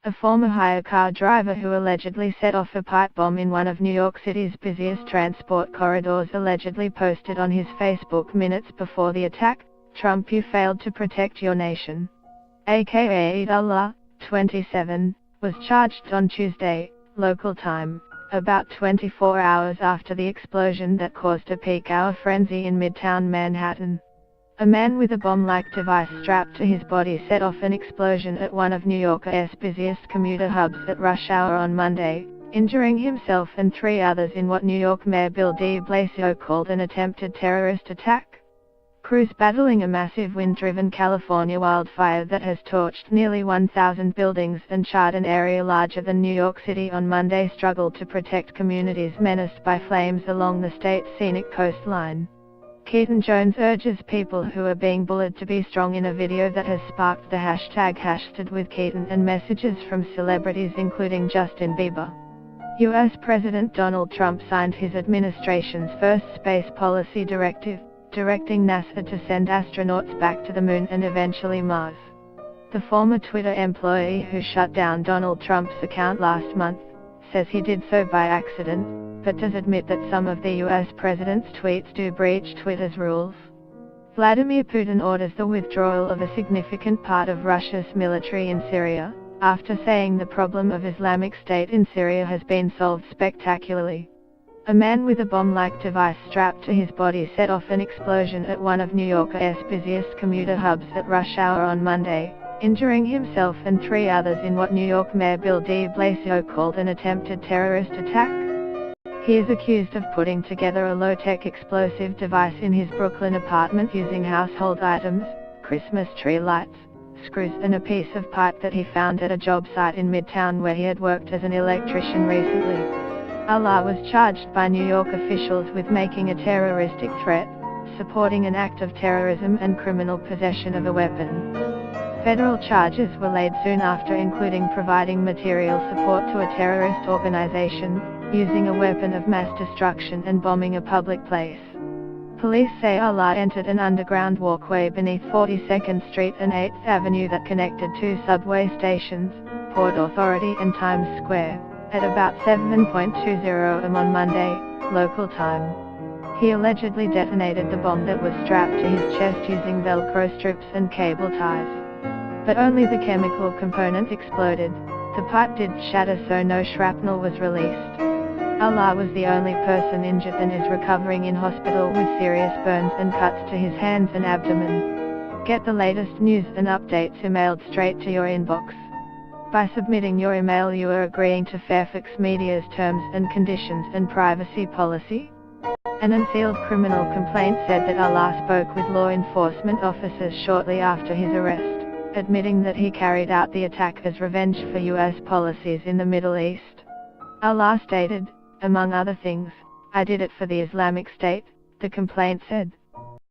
A former hire car driver who allegedly set off a pipe bomb in one of New York City's busiest transport corridors allegedly posted on his Facebook minutes before the attack, "Trump, you failed to protect your nation." AKA Allah, 27, was charged on Tuesday, local time, about 24 hours after the explosion that caused a peak-hour frenzy in Midtown Manhattan. A man with a bomb-like device strapped to his body set off an explosion at one of New York's busiest commuter hubs at rush hour on Monday, injuring himself and 3 others in what New York Mayor Bill de Blasio called an attempted terrorist attack. Crews battling a massive wind-driven California wildfire that has torched nearly 1,000 buildings and charred an area larger than New York City on Monday struggled to protect communities menaced by flames along the state's scenic coastline. Keaton Jones urges people who are being bullied to be strong in a video that has sparked the hashtag #StandWithKeaton and messages from celebrities including Justin Bieber. U.S. President Donald Trump signed his administration's first space policy directive, directing NASA to send astronauts back to the Moon and eventually Mars. The former Twitter employee who shut down Donald Trump's account last month says he did so by accident, but does admit that some of the US president's tweets do breach Twitter's rules. Vladimir Putin orders the withdrawal of a significant part of Russia's military in Syria, after saying the problem of Islamic State in Syria has been solved spectacularly. A man with a bomb-like device strapped to his body set off an explosion at one of New York's busiest commuter hubs at rush hour on Monday, injuring himself and 3 others in what New York Mayor Bill de Blasio called an attempted terrorist attack. He is accused of putting together a low-tech explosive device in his Brooklyn apartment using household items, Christmas tree lights, screws and a piece of pipe that he found at a job site in Midtown where he had worked as an electrician recently. Allah was charged by New York officials with making a terroristic threat, supporting an act of terrorism and criminal possession of a weapon. Federal charges were laid soon after, including providing material support to a terrorist organization, using a weapon of mass destruction and bombing a public place. Police say Allah entered an underground walkway beneath 42nd Street and 8th Avenue that connected 2 subway stations, Port Authority and Times Square, at about 7:20 am on Monday, local time. He allegedly detonated the bomb that was strapped to his chest using Velcro strips and cable ties. But only the chemical component exploded. The pipe did shatter, so no shrapnel was released. Allah was the only person injured and is recovering in hospital with serious burns and cuts to his hands and abdomen. Get the latest news and updates emailed straight to your inbox. By submitting your email, you are agreeing to Fairfax Media's terms and conditions and privacy policy. An unsealed criminal complaint said that Allah spoke with law enforcement officers shortly after his arrest, admitting that he carried out the attack as revenge for US policies in the Middle East. Allah stated, among other things, "I did it for the Islamic State," the complaint said.